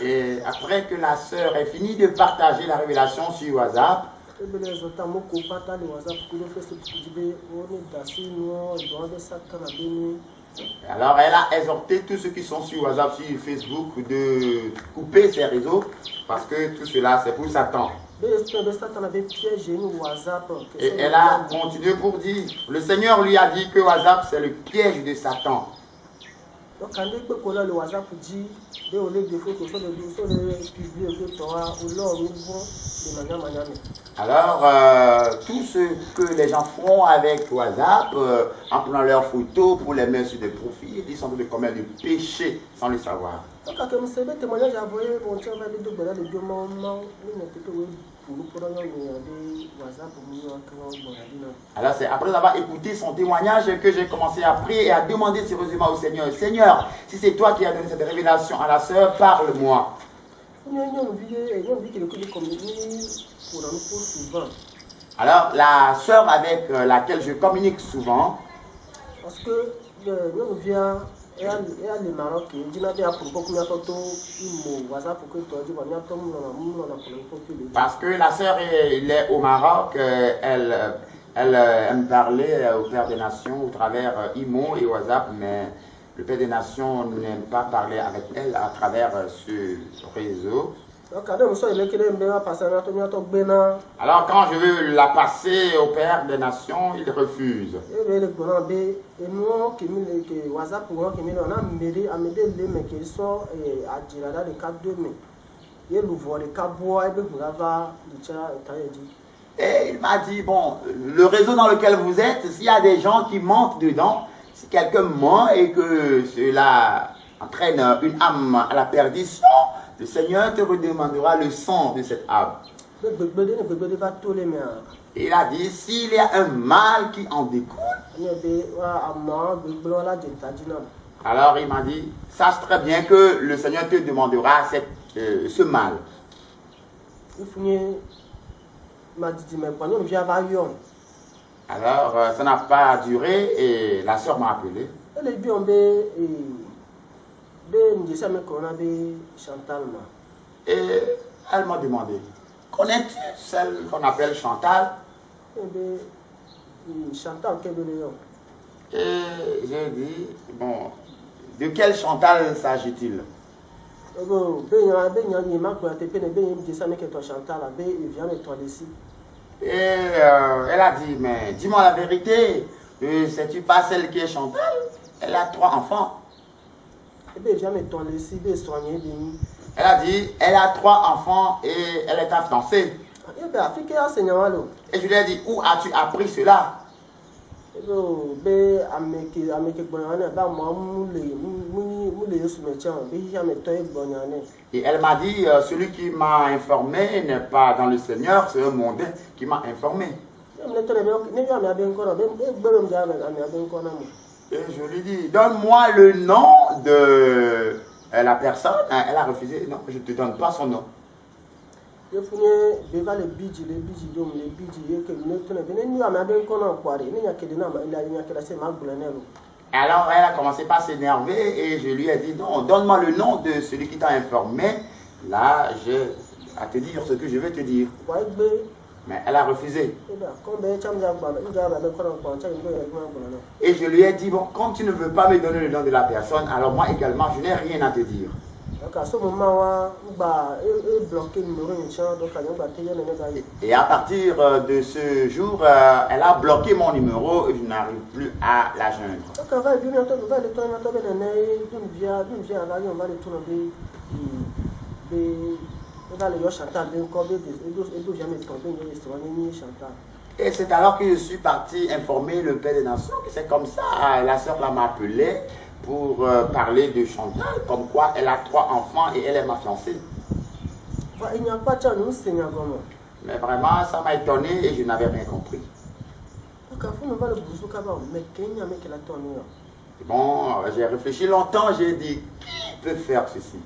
Et après que la sœur ait fini de partager la révélation sur WhatsApp, alors elle a exhorté tous ceux qui sont sur WhatsApp, sur Facebook, de couper ces réseaux parce que tout cela c'est pour Satan. Et elle a continué pour dire, le Seigneur lui a dit que WhatsApp c'est le piège de Satan. Alors, tout ce que les gens font avec WhatsApp, en prenant leurs photos pour les mettre sur des profils, ils sont en train de commettre du péché sans le savoir. Alors c'est après avoir écouté son témoignage que j'ai commencé à prier et à demander sérieusement au Seigneur, Seigneur, si c'est toi qui as donné cette révélation à la sœur, parle-moi. Alors la sœur avec laquelle je communique souvent, parce que la sœur est au Maroc, elle aime parler au Père des Nations au travers IMO et WhatsApp, mais le Père des Nations n'aime pas parler avec elle à travers ce réseau. Alors quand je veux la passer au Père des Nations, il refuse. Et il m'a dit, bon, le réseau dans lequel vous êtes, s'il y a des gens qui mentent dedans, si quelqu'un ment et que cela entraîne une âme à la perdition, le Seigneur te redemandera le sang de cette âme. Et il a dit, s'il y a un mal qui en découle, alors il m'a dit, sache très bien que le Seigneur te demandera ce mal. Alors ça n'a pas duré et la sœur m'a appelé. Et elle m'a demandé, connais-tu celle qu'on appelle Chantal? Et j'ai dit, bon, de quel Chantal s'agit-il? Et elle a dit, mais dis-moi la vérité, sais-tu pas celle qui est Chantal? Elle a 3 enfants. Elle a dit, elle a 3 enfants et elle est fiancée. Et je lui ai dit, où as-tu appris cela? Et elle m'a dit, celui qui m'a informé n'est pas dans le Seigneur, c'est un mondain qui m'a informé. Et je lui dis, donne-moi le nom de la personne. Elle a refusé, non, je ne te donne pas son nom. Alors elle a commencé par s'énerver et je lui ai dit, non, donne-moi le nom de celui qui t'a informé. Là, j'ai à te dire ce que je vais te dire. Mais elle a refusé. Et je lui ai dit, bon, comme tu ne veux pas me donner le nom de la personne, alors moi également, je n'ai rien à te dire. Et à partir de ce jour, elle a bloqué mon numéro et je n'arrive plus à la joindre. Et c'est alors que je suis parti informer le Père des Nations. C'est comme ça, la sœur m'a appelé pour parler de Chantal, comme quoi elle a 3 enfants et elle est ma fiancée. Mais vraiment, ça m'a étonné et je n'avais rien compris. Bon, j'ai réfléchi longtemps, j'ai dit, qui peut faire ceci?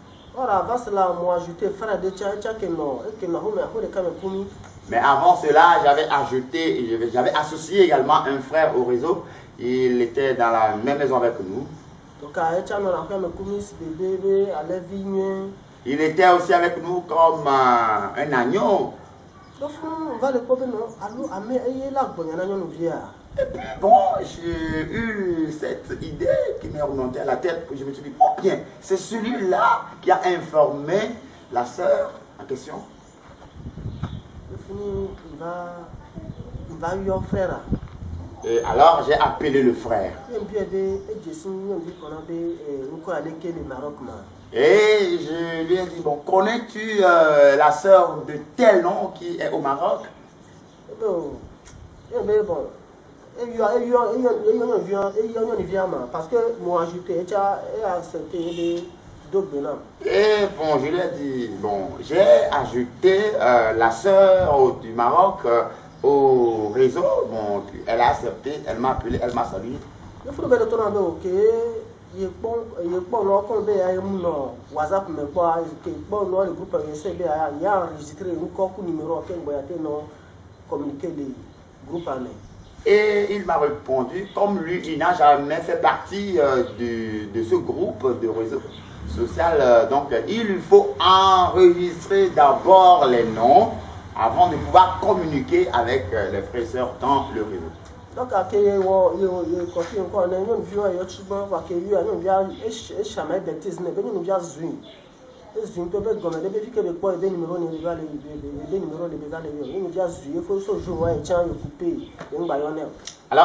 Mais avant cela, j'avais associé également un frère au réseau. Il était dans la même maison avec nous. Il était aussi avec nous comme un agneau. Et puis bon, j'ai eu cette idée qui m'est remontée à la tête. Je me suis dit, oh bien, c'est celui-là qui a informé la sœur en question. Et alors j'ai appelé le frère. Et je lui ai dit, bon, connais-tu la sœur de tel nom qui est au Maroc? Parce que moi ajouté accepté et bon, je lui ai dit, bon, j'ai ajouté la sœur du Maroc au réseau. Bon, elle a accepté, elle m'a appelé, elle m'a salué. Et il m'a répondu, comme lui, il n'a jamais fait partie de ce groupe de réseau social. Donc, il lui faut enregistrer d'abord les noms avant de pouvoir communiquer avec les frères et sœurs dans le réseau. Donc, alors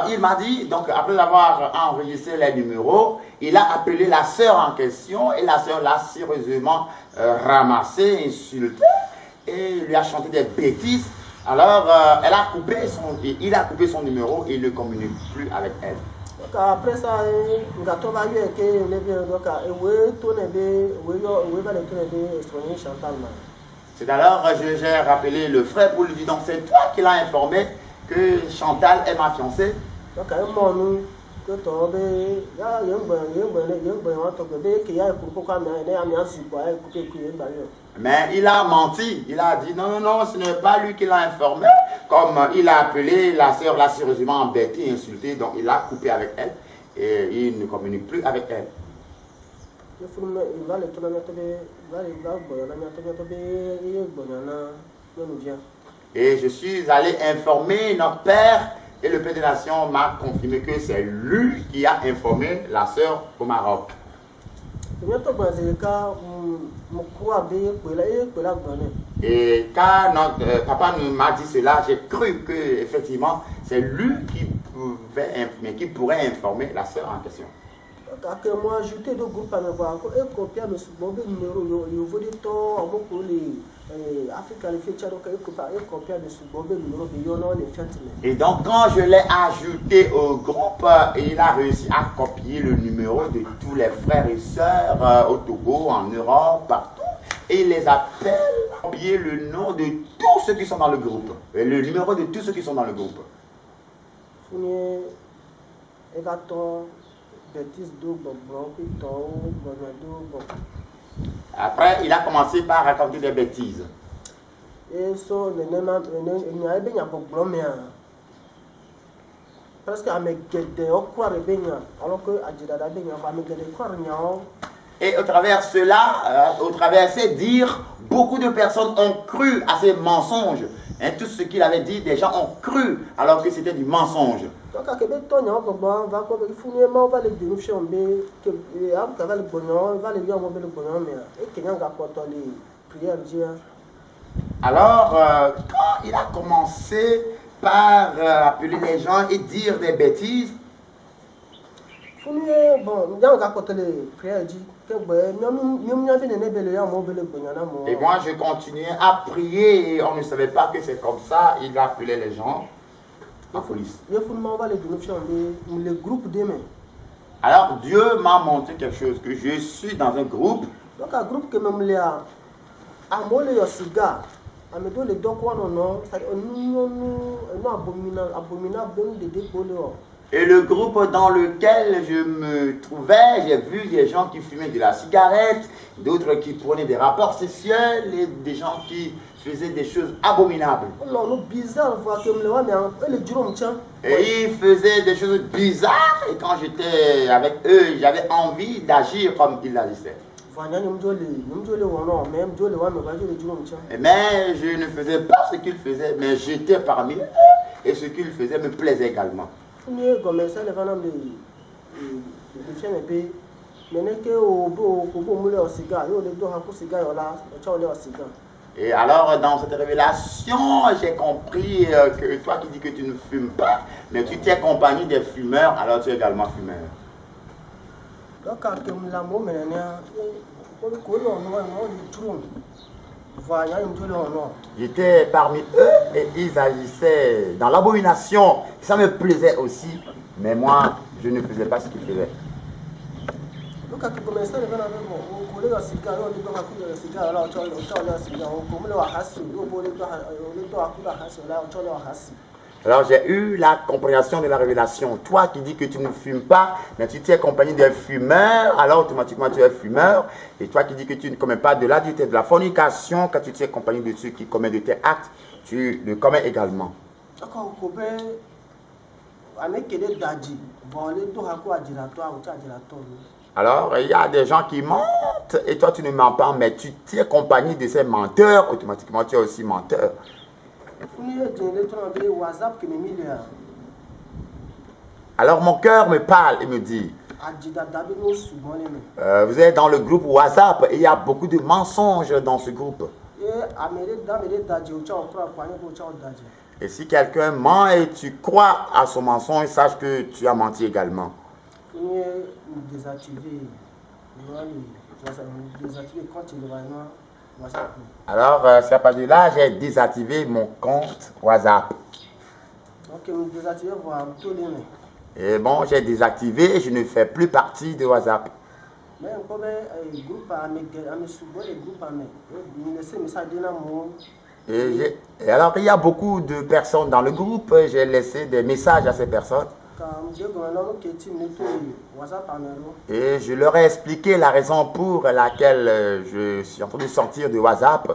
il m'a dit, donc après avoir enregistré les numéros, il a appelé la sœur en question et la sœur l'a sérieusement ramassé, insulté et lui a chanté des bêtises. Alors il a coupé son numéro et il ne communique plus avec elle. Donc après ça, c'est alors que j'ai rappelé le frère pour lui dire, donc c'est toi qui l'as informé que Chantal est ma fiancée. Mais il a menti, il a dit non, non, non, ce n'est pas lui qui l'a informé. Comme il a appelé la sœur, l'a sérieusement embêtée, insultée, donc il a coupé avec elle et il ne communique plus avec elle. Et je suis allé informer notre père et le père des nations m'a confirmé que c'est lui qui a informé la sœur au Maroc. Et quand notre papa m'a dit cela, j'ai cru que effectivement c'est lui qui pourrait informer la sœur en question. Moi, ajouté deux groupes à me voir. Et copier me subombe numéro yo vodi to amoko le Africa le fait donc et copier me subombe numéro de yo non les fêtes. Et donc quand je l'ai ajouté au groupe, il a réussi à copier le numéro de tous les frères et sœurs au Togo, en Europe, partout. Et il les appelle, copier le nom de tous ceux qui sont dans le groupe. Et le numéro de tous ceux qui sont dans le groupe. Après, il a commencé par raconter des bêtises. Et au travers cela, au travers ces dires, beaucoup de personnes ont cru à ces mensonges. Hein, tout ce qu'il avait dit, des gens ont cru alors que c'était du mensonge. Alors, quand il a commencé par appeler les gens et dire des bêtises, et moi je continuais à prier et on ne savait pas que c'est comme ça. Il appelait les gens à la police. Alors Dieu m'a montré quelque chose, que je suis dans un groupe. Donc un groupe que même là, à moi le cigare, à me donner donc quoi non, abominable de décoller. Et le groupe dans lequel je me trouvais, j'ai vu des gens qui fumaient de la cigarette, d'autres qui prenaient des rapports sexuels, et des gens qui faisait des choses abominables. Non, nous bizarre, voir que me mais le drum tiens. Et ils faisaient des choses bizarres. Et quand j'étais avec eux, j'avais envie d'agir comme ils agissaient. Mais je ne faisais pas ce qu'ils faisaient, mais j'étais parmi eux. Et ce qu'ils faisaient me plaisait également. Et alors, dans cette révélation, j'ai compris que toi qui dis que tu ne fumes pas, mais tu t'es accompagné des fumeurs, alors tu es également fumeur. J'étais parmi eux et ils agissaient dans l'abomination. Ça me plaisait aussi, mais moi, je ne faisais pas ce qu'ils faisaient. Alors j'ai eu la compréhension de la révélation. Toi qui dis que tu ne fumes pas, mais tu t'es accompagné des fumeurs, alors automatiquement tu es fumeur. Et toi qui dis que tu ne commets pas de l'adultère, de la fornication, quand tu t'es accompagné de ceux qui commettent de tes actes, tu le commets également. Alors, il y a des gens qui mentent et toi tu ne mens pas, mais tu t'es accompagné de ces menteurs, automatiquement tu es aussi menteur. Alors mon cœur me parle et me dit, vous êtes dans le groupe WhatsApp et il y a beaucoup de mensonges dans ce groupe. Et si quelqu'un ment et tu crois à son mensonge, sache que tu as menti également. Alors, c'est à partir de là, j'ai désactivé mon compte WhatsApp. Et bon, j'ai désactivé, je ne fais plus partie de WhatsApp. Et alors, il y a beaucoup de personnes dans le groupe, j'ai laissé des messages à ces personnes. Et je leur ai expliqué la raison pour laquelle je suis en train de sortir de WhatsApp.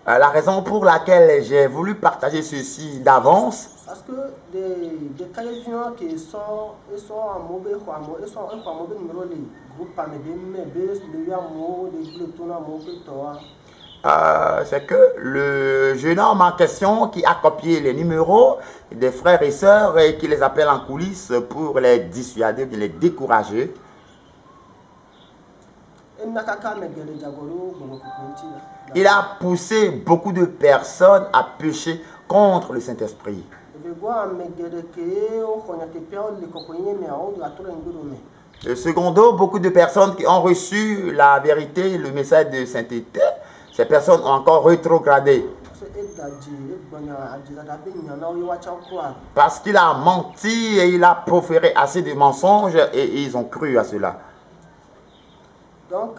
La raison pour laquelle j'ai voulu partager ceci d'avance. Parce que des cas qui sont c'est que le jeune homme en question qui a copié les numéros des frères et sœurs et qui les appelle en coulisses pour les dissuader, les décourager. Il a poussé beaucoup de personnes à pécher contre le Saint-Esprit. Et secondo, beaucoup de personnes qui ont reçu la vérité, le message de sainteté, ces personnes ont encore rétrogradé. Parce qu'il a menti et il a proféré assez de mensonges et ils ont cru à cela. Donc,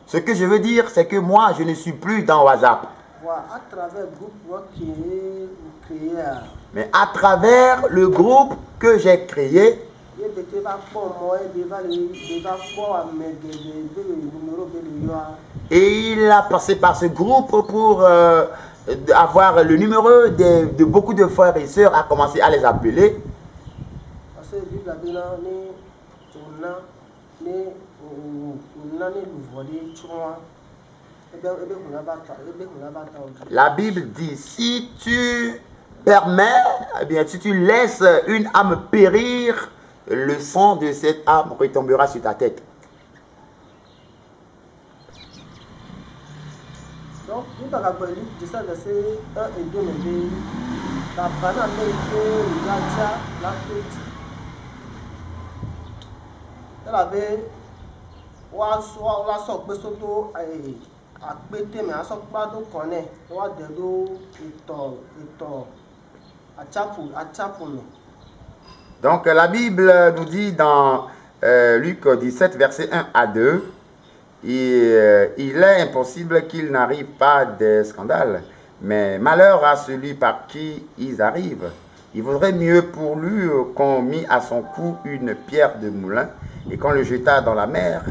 ce que je veux dire, c'est que moi, je ne suis plus dans WhatsApp. Mais à travers le groupe que j'ai créé, et il a passé par ce groupe pour avoir le numéro de beaucoup de frères et sœurs, a commencé à les appeler. La Bible dit, si tu permets, eh bien, si tu laisses une âme périr, le sang de cette âme retombera sur ta tête. Donc, donc la Bible nous dit dans Luc 17, verset 1 à 2, il est impossible qu'il n'arrive pas des scandales, mais malheur à celui par qui ils arrivent. Il vaudrait mieux pour lui qu'on mit à son cou une pierre de moulin et qu'on le jetât dans la mer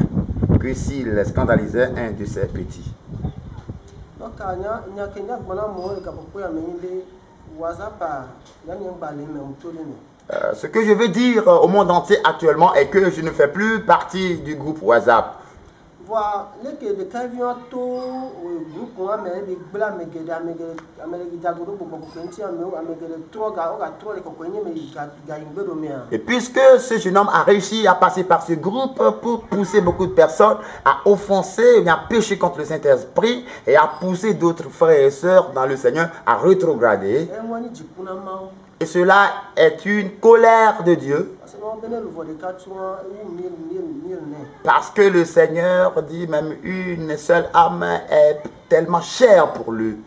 que s'il scandalisait un de ses petits. Donc, il y a quelqu'un qui Ce que je veux dire au monde entier actuellement est que je ne fais plus partie du groupe WhatsApp. Et puisque ce jeune homme a réussi à passer par ce groupe pour pousser beaucoup de personnes à offenser, à pécher contre le Saint-Esprit et à pousser d'autres frères et sœurs dans le Seigneur à rétrograder, et cela est une colère de Dieu. Parce que le Seigneur dit même une seule âme est tellement chère pour lui.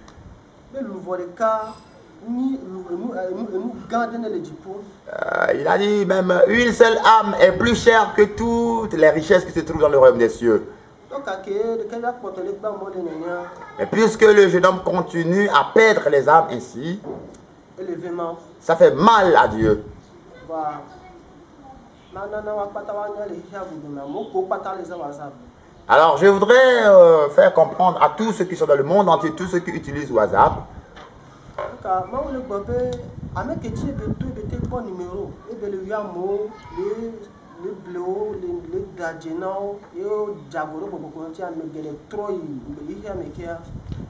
Il a dit même une seule âme est plus chère que toutes les richesses qui se trouvent dans le royaume des cieux. Et puisque le jeune homme continue à perdre les âmes ainsi, ça fait mal à Dieu. Alors je voudrais faire comprendre à tous ceux qui sont dans le monde entier, tous ceux qui utilisent WhatsApp,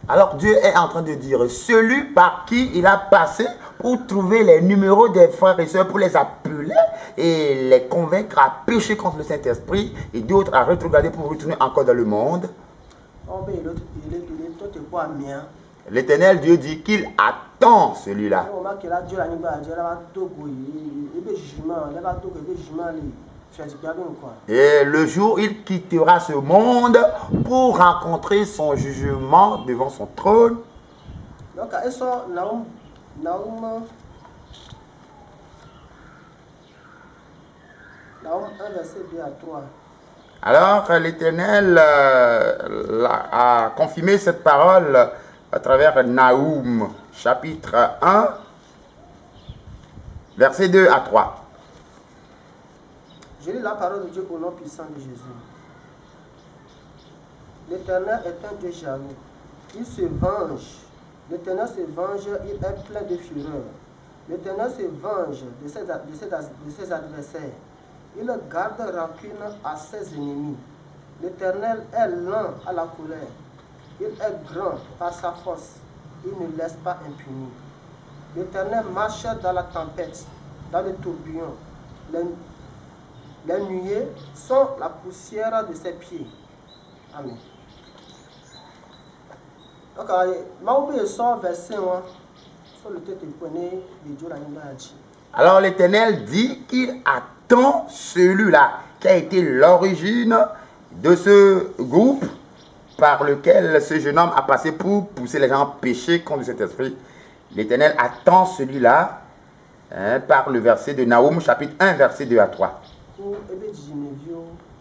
alors Dieu est en train de dire, celui par qui il a passé pour trouver les numéros des frères et sœurs, pour les appeler et les convaincre à pécher contre le Saint-Esprit et d'autres à rétrograder pour retourner encore dans le monde. L'Éternel Dieu dit qu'il attend celui-là. Et le jour il quittera ce monde pour rencontrer son jugement devant son trône. Alors l'Éternel a confirmé cette parole à travers Naoum, chapitre 1, versets 2 à 3. Je lis la parole de Dieu au nom puissant de Jésus. L'Éternel est un Dieu jaloux. Il se venge. L'Éternel se venge, il est plein de fureur. L'Éternel se venge de ses adversaires. Il garde rancune à ses ennemis. L'Éternel est lent à la colère. Il est grand par sa force. Il ne laisse pas impuni. L'Éternel marche dans la tempête, dans le tourbillon. Les nuées sont la poussière de ses pieds. Amen. Donc, alors l'Éternel dit qu'il attend celui-là qui a été l'origine de ce groupe par lequel ce jeune homme a passé pour pousser les gens à pécher contre cet esprit. L'Éternel attend celui-là par le verset de Naoum, chapitre 1, verset 2 à 3.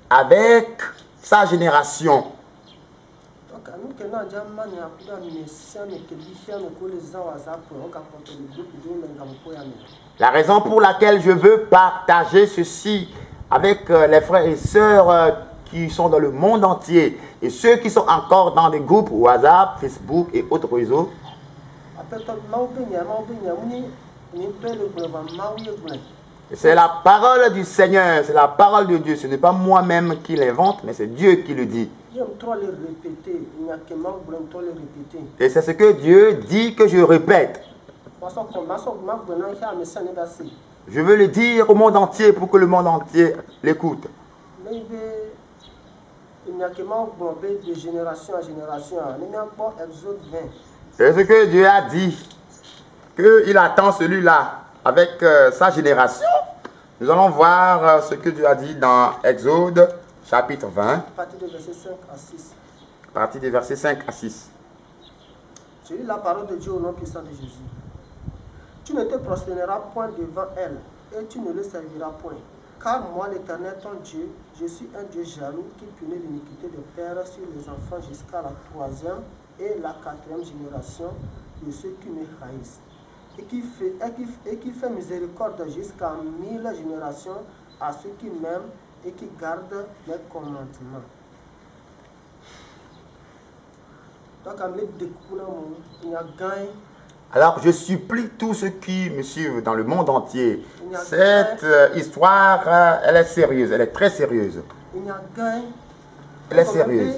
Avec sa génération. La raison pour laquelle je veux partager ceci avec les frères et sœurs qui sont dans le monde entier et ceux qui sont encore dans des groupes WhatsApp, Facebook et autres réseaux, c'est la parole du Seigneur, c'est la parole de Dieu. Ce n'est pas moi-même qui l'invente, mais c'est Dieu qui le dit. Et c'est ce que Dieu dit que je répète. Je veux le dire au monde entier pour que le monde entier l'écoute. C'est ce que Dieu a dit, qu'il attend celui-là avec sa génération. Nous allons voir ce que Dieu a dit dans Exode, chapitre 20, à partir des versets 5 à 6. Je lis la parole de Dieu au nom puissant de Jésus. Tu ne te prosterneras point devant elle, et tu ne le serviras point. Car moi, l'Éternel, ton Dieu, je suis un Dieu jaloux qui punit l'iniquité des pères sur les enfants jusqu'à la 3e et la 4e génération de ceux qui me haïssent, et qui fait miséricorde jusqu'à 1000 générations à ceux qui m'aiment et qui gardent mes commandements. Donc, alors, je supplie tous ceux qui me suivent dans le monde entier. Cette histoire, elle est sérieuse, elle est très sérieuse. Elle est sérieuse.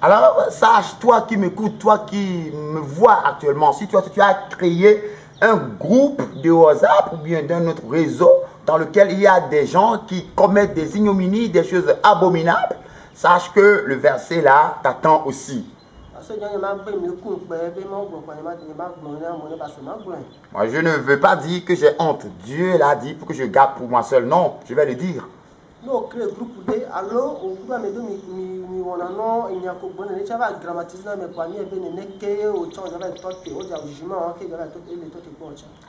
Alors, sache, toi qui m'écoutes, toi qui me vois actuellement, si tu as créé un groupe de WhatsApp ou bien d'un autre réseau dans lequel il y a des gens qui commettent des ignominies, des choses abominables, sache que le verset là t'attend aussi. Moi, je ne veux pas dire que j'ai honte. Dieu l'a dit pour que je garde pour moi seul. Non, je vais le dire.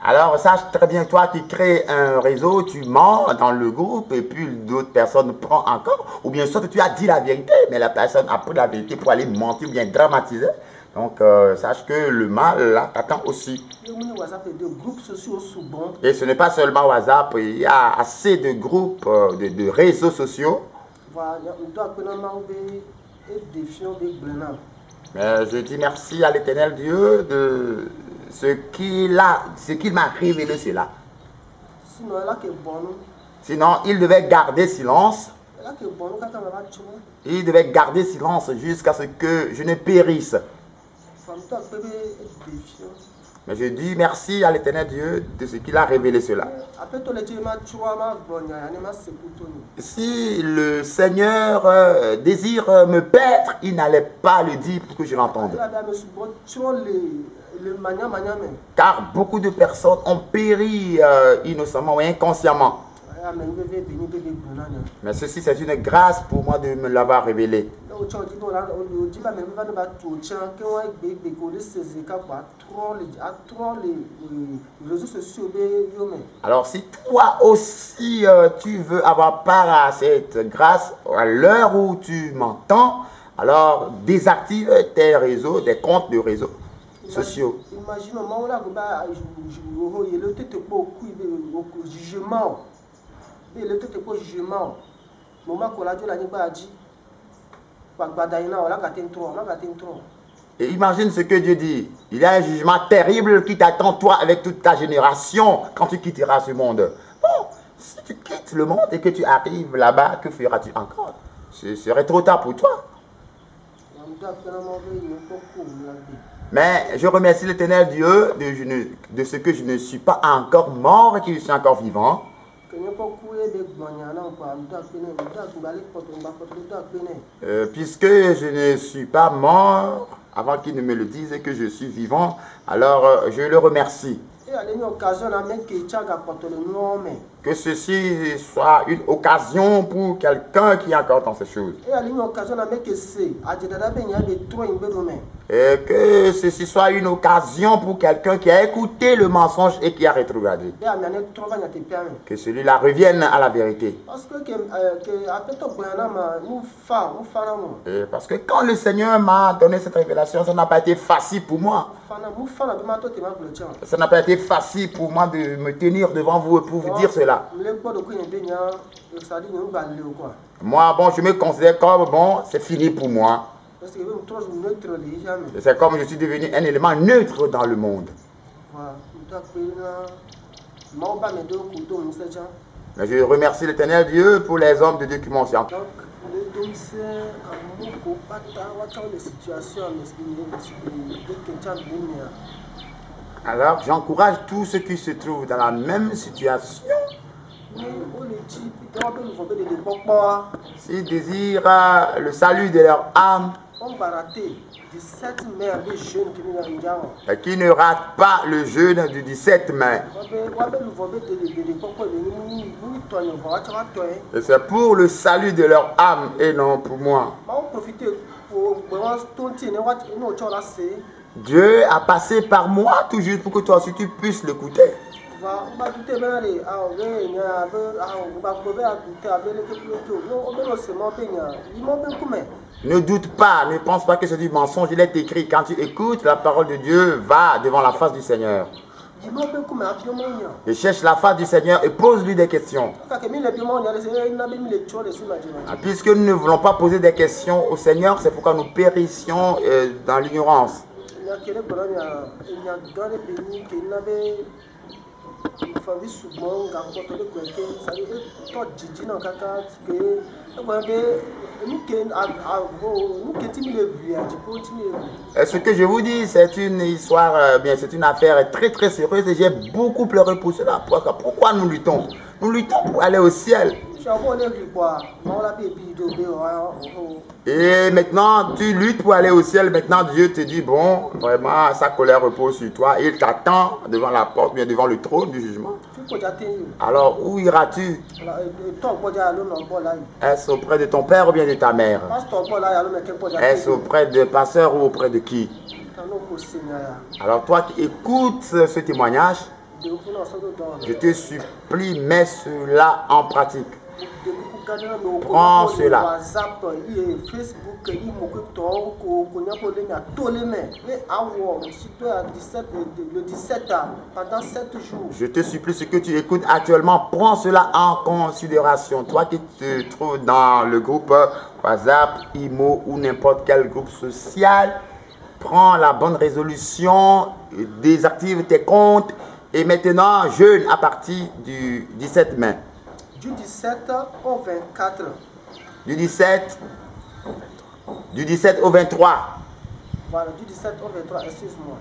Alors, sache très bien, toi qui crées un réseau, tu mens dans le groupe et puis d'autres personnes prennent encore. Ou bien soit tu as dit la vérité, mais la personne a pris la vérité pour aller mentir ou bien dramatiser. Donc, sache que le mal là t'attend aussi. Et ce n'est pas seulement WhatsApp, il y a assez de groupes, de réseaux sociaux. Mais je dis merci à l'Éternel Dieu de ce qu'il m'a révélé cela. Sinon, il devait garder silence. Il devait garder silence jusqu'à ce que je ne périsse. Mais je dis merci à l'Éternel Dieu de ce qu'il a révélé cela. Si le Seigneur désire me paître, il n'allait pas le dire pour que je l'entende. Car beaucoup de personnes ont péri innocemment ou inconsciemment. Mais ceci, c'est une grâce pour moi de me l'avoir révélé. Alors, si toi aussi tu veux avoir part à cette grâce, à l'heure où tu m'entends, alors désactive tes réseaux, des comptes de réseaux sociaux. Et imagine ce que Dieu dit. Il y a un jugement terrible qui t'attend, toi, avec toute ta génération, quand tu quitteras ce monde. Bon, si tu quittes le monde et que tu arrives là-bas, que feras-tu encore? Ce serait trop tard pour toi. Mais je remercie l'Éternel Dieu de ce que je ne suis pas encore mort et que je suis encore vivant. Puisque je ne suis pas mort avant qu'il ne me le dise et que je suis vivant, alors je le remercie. Que ceci soit une occasion pour quelqu'un qui est encore dans ces choses. Et que ceci soit une occasion pour quelqu'un qui a écouté le mensonge et qui a rétrogradé. Que celui-là revienne à la vérité. Et parce que quand le Seigneur m'a donné cette révélation, ça n'a pas été facile pour moi. Ça n'a pas été facile pour moi de me tenir devant vous et pour vous dire cela. Moi, bon, je me considère comme, bon, c'est fini pour moi. C'est comme je suis devenu un élément neutre dans le monde. Mais je remercie l'Éternel Dieu pour les hommes de Dieu qui m'ont scienté. Alors, j'encourage tous ceux qui se trouvent dans la même situation. S'ils désirent le salut de leur âme, et qui ne ratent pas le jeûne du 17 mai. Et c'est pour le salut de leur âme et non pour moi. Dieu a passé par moi tout juste pour que toi aussi tu puisses l'écouter. Ne doute pas, ne pense pas que c'est du mensonge. Il est écrit, quand tu écoutes la parole de Dieu, va devant la face du Seigneur. Et cherche la face du Seigneur et pose-lui des questions. Puisque nous ne voulons pas poser des questions au Seigneur, c'est pourquoi nous périssions dans l'ignorance. Ce que je vous dis, c'est une histoire, bien, c'est une affaire très très sérieuse et j'ai beaucoup pleuré pour cela. Pourquoi nous luttons? Nous luttons pour aller au ciel. Et maintenant, tu luttes pour aller au ciel. Maintenant, Dieu te dit, bon, vraiment, sa colère repose sur toi. Il t'attend devant la porte, bien devant le trône du jugement. Alors, où iras-tu? Est-ce auprès de ton père ou bien de ta mère? Est-ce auprès de pasteur ou auprès de qui? Alors, toi qui écoutes ce témoignage, je te supplie, mets cela en pratique. Prends cela. Je te supplie, ce que tu écoutes actuellement, prends cela en considération. Toi qui te trouves dans le groupe WhatsApp, IMO ou n'importe quel groupe social, prends la bonne résolution, désactive tes comptes et maintenant jeûne à partir du 17 mai. Du 17 au 24. Du 17 au 23. Voilà, du 17 au 23, excuse-moi.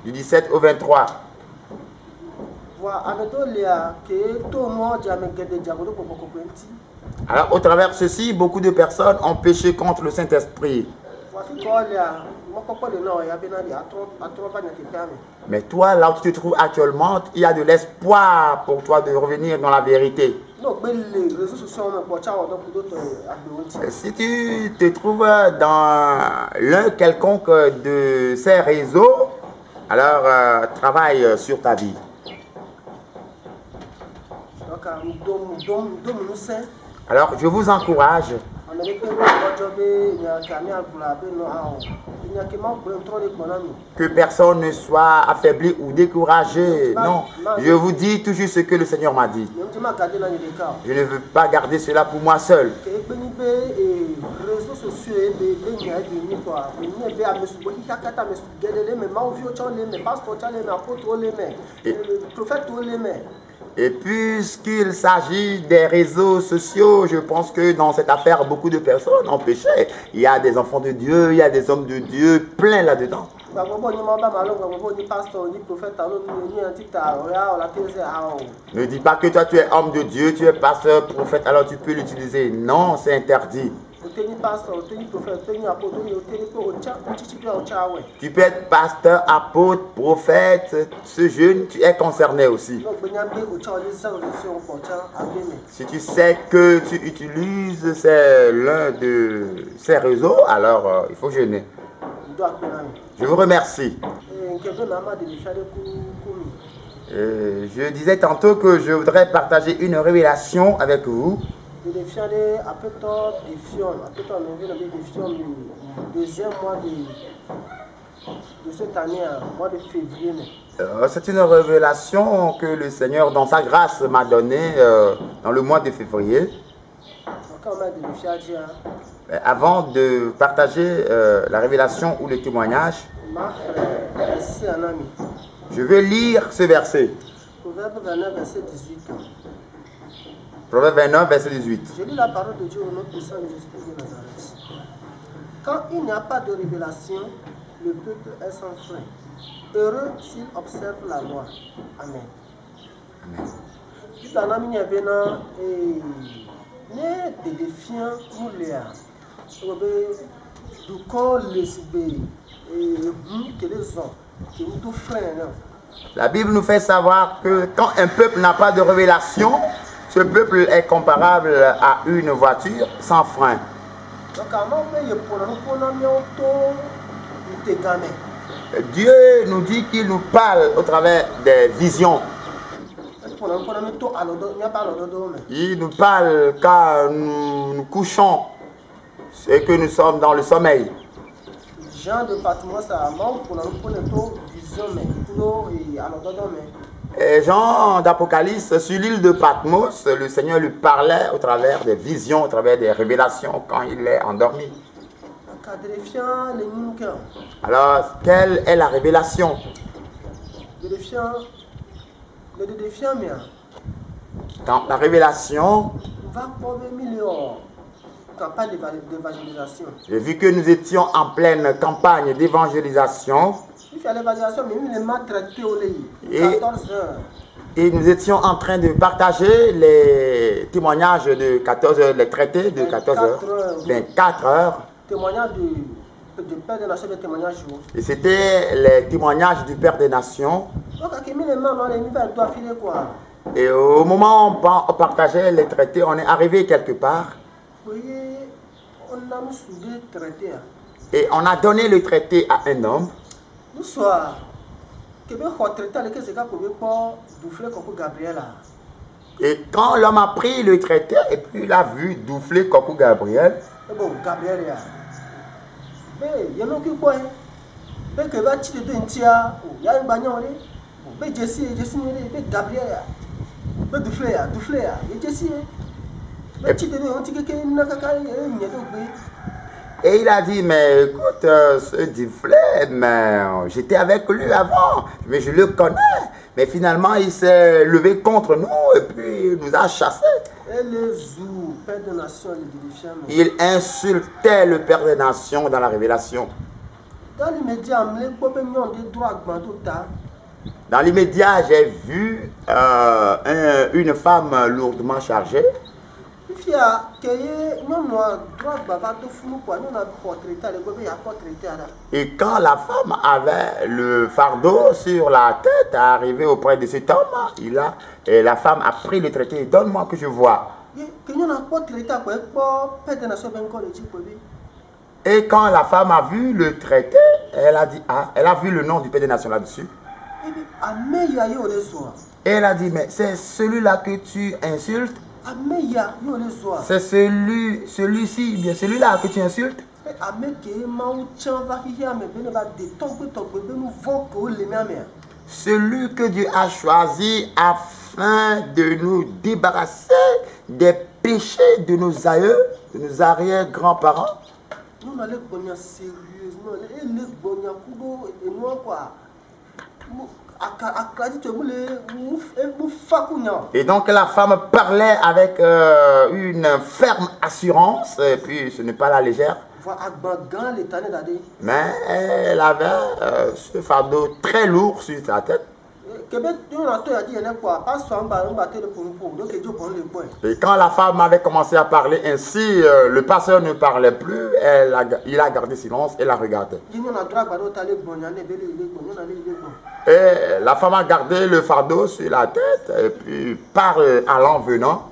Du 17 au 23. Alors, au travers de ceci, beaucoup de personnes ont péché contre le Saint-Esprit. Mais toi, là où tu te trouves actuellement, il y a de l'espoir pour toi de revenir dans la vérité. Si tu te trouves dans l'un quelconque de ces réseaux, alors travaille sur ta vie. Alors, je vous encourage que personne ne soit affaibli ou découragé. Non, je vous dis toujours ce que le Seigneur m'a dit. Je ne veux pas garder cela pour moi seul. Et puisqu'il s'agit des réseaux sociaux, je pense que dans cette affaire, beaucoup de personnes ont péché. Il y a des enfants de Dieu, il y a des hommes de Dieu, plein là-dedans. Ne dis pas que toi tu es homme de Dieu, tu es pasteur, prophète, alors tu peux l'utiliser. Non, c'est interdit. Tu peux être pasteur, apôtre, prophète, ce jeune, tu es concerné aussi. Si tu sais que tu utilises l'un de ces réseaux, alors il faut jeûner. Je vous remercie. Je disais tantôt que je voudrais partager une révélation avec vous. Deuxième mois de cette année, mois de février. C'est une révélation que le Seigneur, dans sa grâce, m'a donnée dans le mois de février. Avant de partager la révélation ou le témoignage, je vais lire ce verset. Proverbe 29, verset 18. Proverbe 29, verset 18. Je lis la parole de Dieu au nom de Saint Jésus-Christ de Nazareth. Quand il n'y a pas de révélation, le peuple est sans frein. Heureux s'il observe la loi. Amen. Amen. La Bible nous fait savoir que quand un peuple n'a pas de révélation, ce peuple est comparable à une voiture sans frein. Dieu nous dit qu'il nous parle au travers des visions. Il nous parle quand nous couchons et que nous sommes dans le sommeil. Jean de Patmos a mort pour nous vision Et Jean d'Apocalypse, sur l'île de Patmos, le Seigneur lui parlait au travers des visions, au travers des révélations quand il est endormi. Alors, quelle est la révélation? Dans la révélation, j'ai vu que nous étions en pleine campagne d'évangélisation. Et nous étions en train de partager les témoignages de 14 heures, les traités de 14 heures, 24 heures. Et c'était les témoignages du Père des Nations. Et au moment où on partageait les traités, on est arrivé quelque part. Et on a donné le traité à un homme. Et quand l'homme a pris le traité et puis il a vu Douflé Kokou Gabriel, et il a dit, mais écoute, ce Douflé, j'étais avec lui avant, mais je le connais. Mais finalement, il s'est levé contre nous et puis il nous a chassés. Il insultait le Père des Nations dans la révélation. Dans l'immédiat, j'ai vu une femme lourdement chargée. Et quand la femme avait le fardeau sur la tête, arrivé auprès de cet homme, et la femme a pris le traité. Donne-moi que je vois. Et quand la femme a vu le traité, elle a dit, elle a vu le nom du Père des Nations là-dessus. Et elle a dit, mais c'est celui-là que tu insultes? C'est celui-ci, bien celui-là que tu insultes? Celui que Dieu a choisi afin de nous débarrasser des péchés de nos aïeux, de nos arrière-grands-parents. Et donc la femme parlait avec une ferme assurance, et puis ce n'est pas la légère. Mais elle avait ce fardeau très lourd sur sa tête. Et quand la femme avait commencé à parler ainsi, le pasteur ne parlait plus, il a gardé silence et la regardait. Et la femme a gardé le fardeau sur la tête et puis parle allant venant.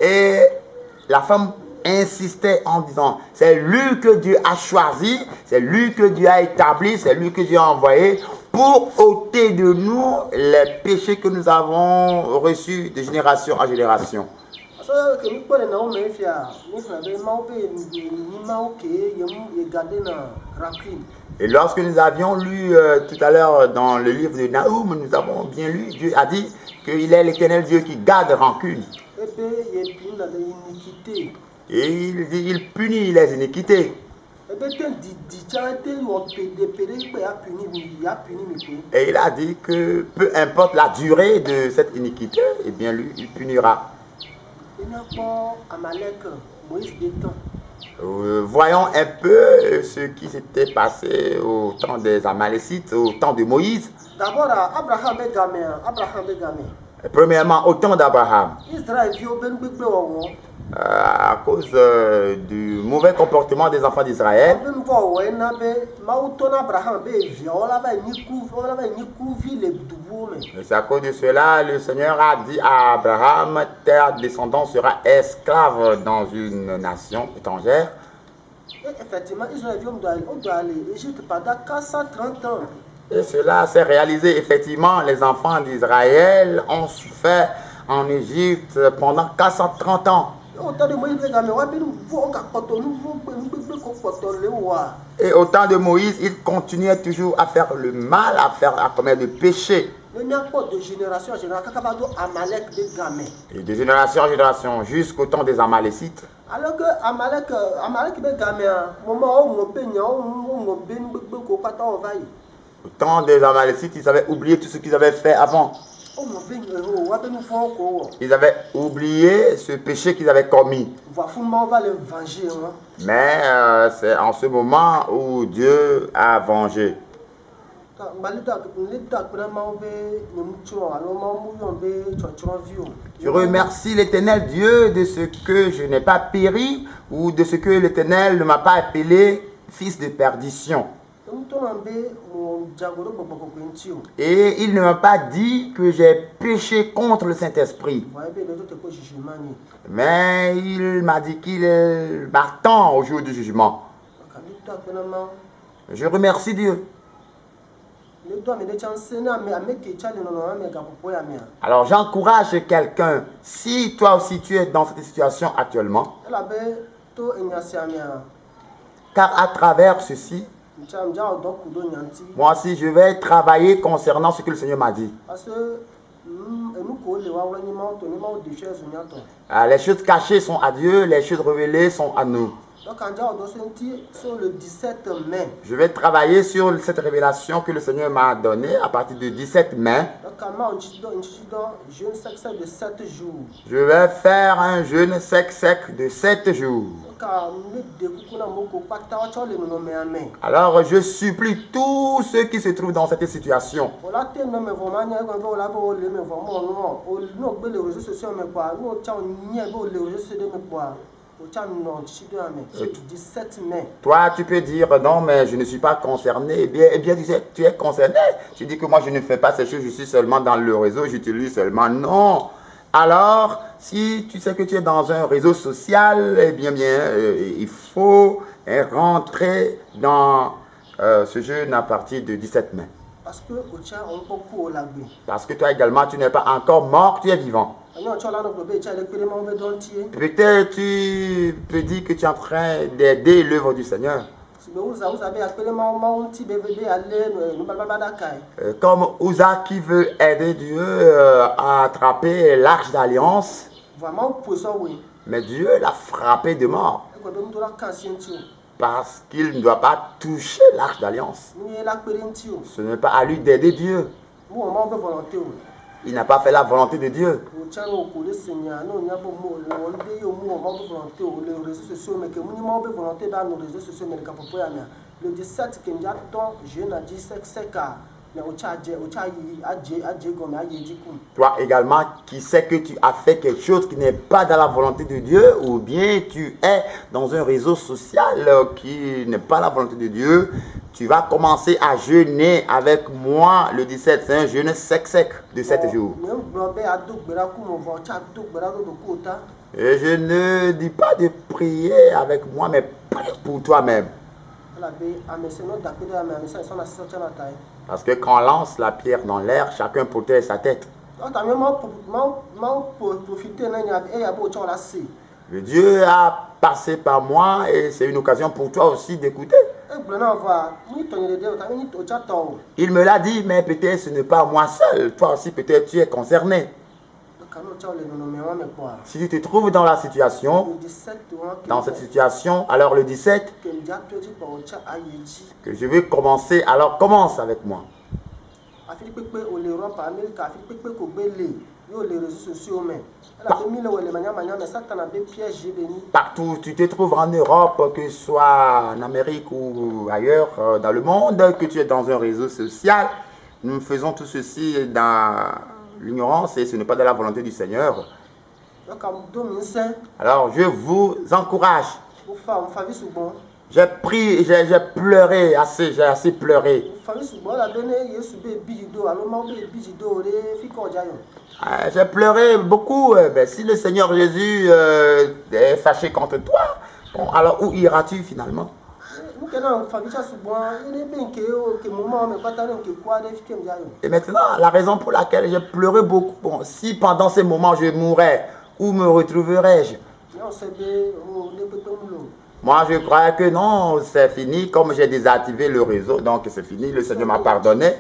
Et la femme insistait en disant, c'est lui que Dieu a choisi, c'est lui que Dieu a établi, c'est lui que Dieu a envoyé pour ôter de nous les péchés que nous avons reçus de génération en génération. Et lorsque nous avions lu tout à l'heure dans le livre de Naoum, nous avons bien lu, Dieu a dit qu'il est l'Éternel Dieu qui garde rancune. Et il dit, il punit les iniquités. Et il a dit que peu importe la durée de cette iniquité, eh bien lui, il punira. Voyons un peu ce qui s'était passé au temps des Amalécites, au temps de Moïse. Premièrement, au temps d'Abraham. À cause du mauvais comportement des enfants d'Israël. C'est à cause de cela, le Seigneur a dit à Abraham, ta descendance sera esclave dans une nation étrangère. Et effectivement, Israël doit aller Égypte pendant 430 ans. Et cela s'est réalisé. Effectivement, les enfants d'Israël ont souffert en Égypte pendant 430 ans. Et au temps de Moïse, il continuait toujours à faire le mal, à commettre le péché. Et de génération en génération, jusqu'au temps des Amalécites. Alors que au temps des Amalécites, ils avaient oublié tout ce qu'ils avaient fait avant. Ils avaient oublié ce péché qu'ils avaient commis. Mais c'est en ce moment où Dieu a vengé. Je remercie l'Éternel Dieu de ce que je n'ai pas péri ou de ce que l'Éternel ne m'a pas appelé fils de perdition. Et il ne m'a pas dit que j'ai péché contre le Saint-Esprit. Mais il m'a dit qu'il m'attend au jour du jugement. Je remercie Dieu. Alors j'encourage quelqu'un, si toi aussi tu es dans cette situation actuellement, car à travers ceci, moi aussi je vais travailler concernant ce que le Seigneur m'a dit. Les choses cachées sont à Dieu, les choses révélées sont à nous. Sur le 17 mai. Je vais travailler sur cette révélation que le Seigneur m'a donnée à partir du 17 mai. Je vais faire un jeûne sec de 7 jours. Alors je supplie tous ceux qui se trouvent dans cette situation. Toi, tu peux dire non, mais je ne suis pas concerné. Eh bien, tu es concerné. Tu dis que moi, je ne fais pas ces choses, je suis seulement dans le réseau, j'utilise seulement. Non. Alors, si tu sais que tu es dans un réseau social, eh bien, il faut rentrer dans ce jeûne à partir du 17 mai. Parce que toi également, tu n'es pas encore mort, tu es vivant. Peut-être tu peux dire que tu es en train d'aider l'œuvre du Seigneur. Comme Uza qui veut aider Dieu à attraper l'arche d'alliance. Mais Dieu l'a frappé de mort. Parce qu'il ne doit pas toucher l'arche d'alliance. Ce n'est pas à lui d'aider Dieu. Il n'a pas fait la volonté de Dieu. Le 17 toi également qui sais que tu as fait quelque chose qui n'est pas dans la volonté de Dieu, ou bien tu es dans un réseau social qui n'est pas la volonté de Dieu, tu vas commencer à jeûner avec moi le 17. C'est un jeûne sec de 7 jours. Et je ne dis pas de prier avec moi, mais prie pour toi-même. Parce que quand on lance la pierre dans l'air, chacun protège sa tête. Le Dieu a passé par moi et c'est une occasion pour toi aussi d'écouter. Il me l'a dit, mais peut-être ce n'est pas moi seul. Toi aussi peut-être tu es concerné. Si tu te trouves dans la situation, dans cette situation, alors le 17, que je vais commencer, alors commence avec moi. Partout où tu te trouves en Europe, que ce soit en Amérique ou ailleurs dans le monde, que tu es dans un réseau social, nous faisons tout ceci dans l'ignorance et ce n'est pas de la volonté du Seigneur. Alors je vous encourage. J'ai prié, j'ai pleuré assez, j'ai assez pleuré. J'ai pleuré beaucoup. Si le Seigneur Jésus est fâché contre toi, bon, alors où iras-tu finalement? Et maintenant, la raison pour laquelle j'ai pleuré beaucoup, bon, si pendant ces moments je mourrais, où me retrouverais-je? Moi, je crois que non, c'est fini. Comme j'ai désactivé le réseau, donc c'est fini. Le Seigneur m'a pardonné.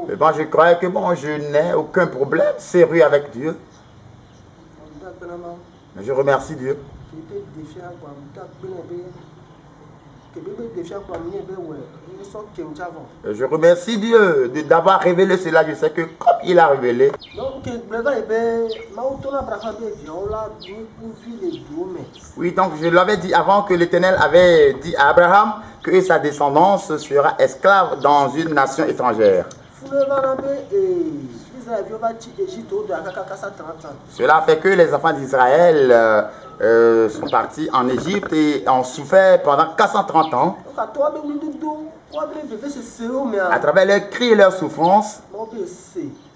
Mais bon, je crois que bon, je n'ai aucun problème sérieux avec Dieu. Mais je remercie Dieu. Je remercie Dieu d'avoir révélé cela. Je sais que comme il a révélé. Oui, donc je l'avais dit avant que l'Éternel avait dit à Abraham que sa descendance sera esclave dans une nation étrangère. Cela fait que les enfants d'Israël sont partis en Égypte et ont souffert pendant 430 ans. À travers leurs cris et leurs souffrances,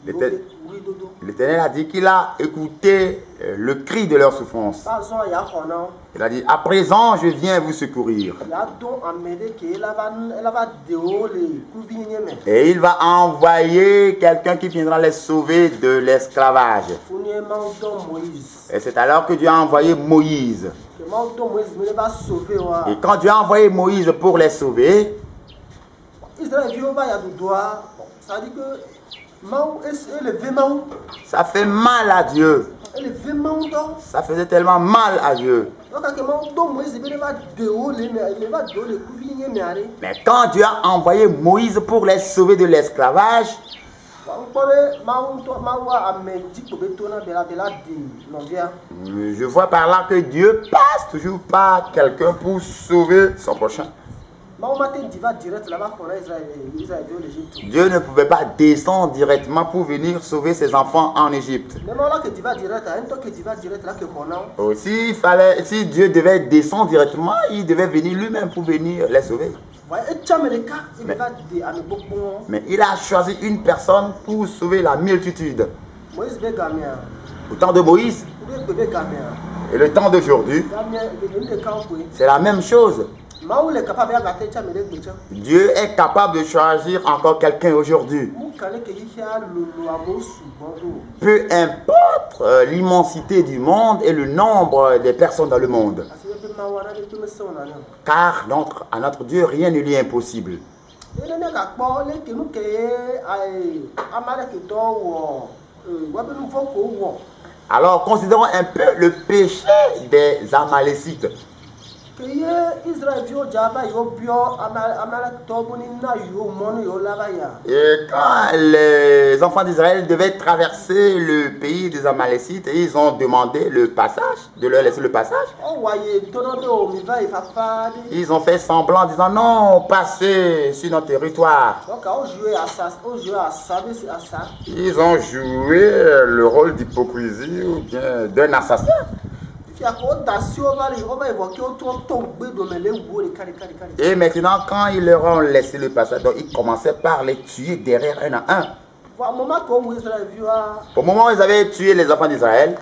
l'Éternel a dit qu'il a écouté le cri de leurs souffrances. Il a dit, à présent, je viens vous secourir. Et il va envoyer quelqu'un qui viendra les sauver de l'esclavage. Et c'est alors que Dieu a envoyé Moïse. Et quand Dieu a envoyé Moïse pour les sauver, ça fait mal à Dieu. Ça faisait tellement mal à Dieu. Mais quand Dieu a envoyé Moïse pour les sauver de l'esclavage, je vois par là que Dieu passe toujours par quelqu'un pour sauver son prochain. Dieu ne pouvait pas descendre directement pour venir sauver ses enfants en Égypte. Aussi, si Dieu devait descendre directement, il devait venir lui-même pour venir les sauver. Mais il a choisi une personne pour sauver la multitude. Au temps de Moïse et le temps d'aujourd'hui, c'est la même chose. Dieu est capable de choisir encore quelqu'un aujourd'hui. Peu importe l'immensité du monde et le nombre des personnes dans le monde. Car à notre Dieu, rien ne lui est impossible. Alors, considérons un peu le péché des Amalécites. Et quand les enfants d'Israël devaient traverser le pays des Amalécites, ils ont demandé le passage, de leur laisser le passage. Ils ont fait semblant en disant non, passez sur notre territoire. Ils ont joué le rôle d'hypocrisie ou bien d'un assassin. Et maintenant, quand ils leur ont laissé le passage, donc ils commençaient par les tuer derrière un à un. Au moment où ils avaient tué les enfants d'Israël,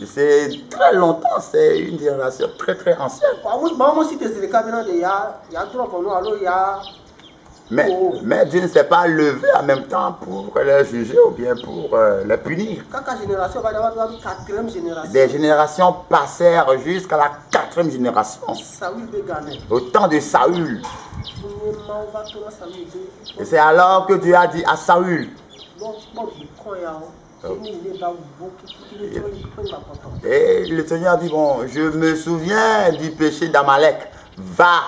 c'est très longtemps, c'est une génération très très ancienne. Mais Dieu ne s'est pas levé en même temps pour les juger ou bien pour les punir. Des générations passèrent jusqu'à la 4e génération. Au temps de Saül. Et c'est alors que Dieu a dit à Saül. Et le Seigneur dit, bon, je me souviens du péché d'Amalek. Va.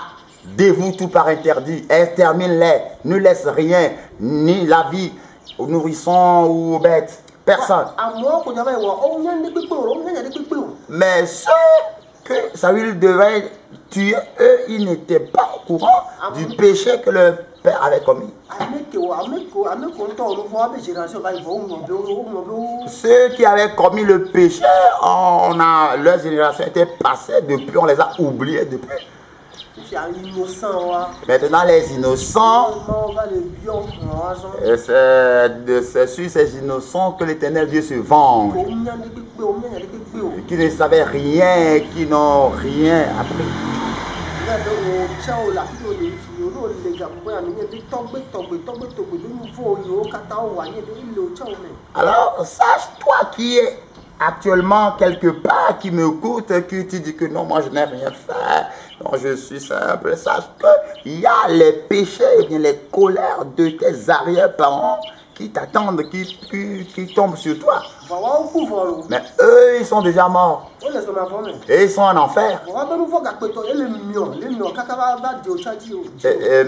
Dévoue tout par interdit, extermine-les, ne laisse rien, ni la vie aux nourrissons ou aux bêtes, personne. Mais ceux que Saül devait tuer, eux, ils n'étaient pas au courant du péché que leur père avait commis. Ceux qui avaient commis le péché, leur génération était passée depuis, on les a oubliés depuis. Il y a un innocent, ouais. Maintenant, les innocents, On va les bio, moi, genre. et c'est sur ces innocents que l'Éternel Dieu se venge. Qui ne savaient rien, qui n'ont rien appris. Alors, sache-toi qui est actuellement quelque part, qui m'écoute, qui te dit que non, moi je n'ai rien fait, non, je suis simple. Sache qu'il y a les péchés et bien les colères de tes arrière-parents qui t'attendent, qui tombent sur toi. Mais eux, ils sont déjà morts. Et ils sont en enfer.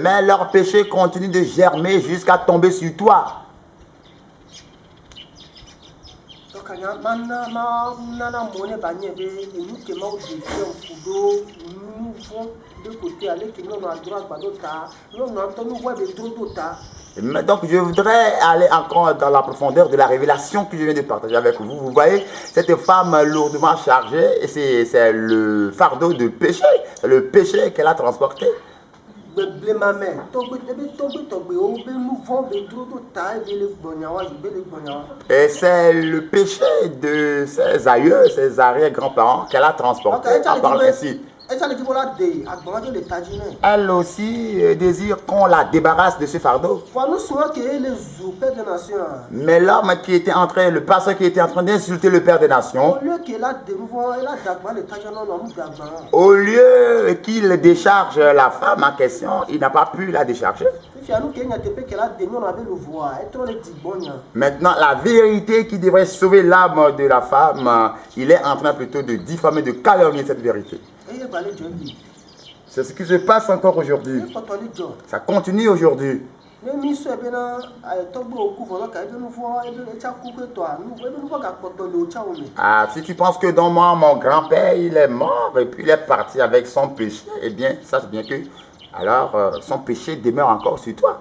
Mais leurs péchés continuent de germer jusqu'à tomber sur toi. Mais donc je voudrais aller encore dans la profondeur de la révélation que je viens de partager avec vous. Vous voyez, cette femme lourdement chargée, et c'est le fardeau de péché, le péché qu'elle a transporté. Et c'est le péché de ses aïeux, ses arrière-grands-parents qu'elle a transporté à parler ainsi. Elle aussi désire qu'on la débarrasse de ce fardeau. Mais l'homme qui était en train, le pasteur qui était en train d'insulter le Père des Nations, au lieu qu'il décharge la femme en question, il n'a pas pu la décharger. Maintenant, la vérité qui devrait sauver l'âme de la femme, il est en train plutôt de diffamer, de calomnier cette vérité. C'est ce qui se passe encore aujourd'hui. Ça continue aujourd'hui. Ah, si tu penses que dans moi, mon grand-père, il est mort et puis il est parti avec son péché, eh bien, sache bien que alors son péché demeure encore sur toi.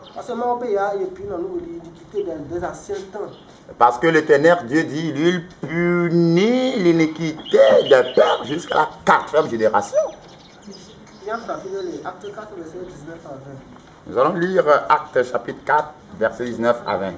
Parce que l'Éternel Dieu dit, il punit l'iniquité des pères jusqu'à la 4e génération. Nous allons lire Actes chapitre 4, versets 19 à 20.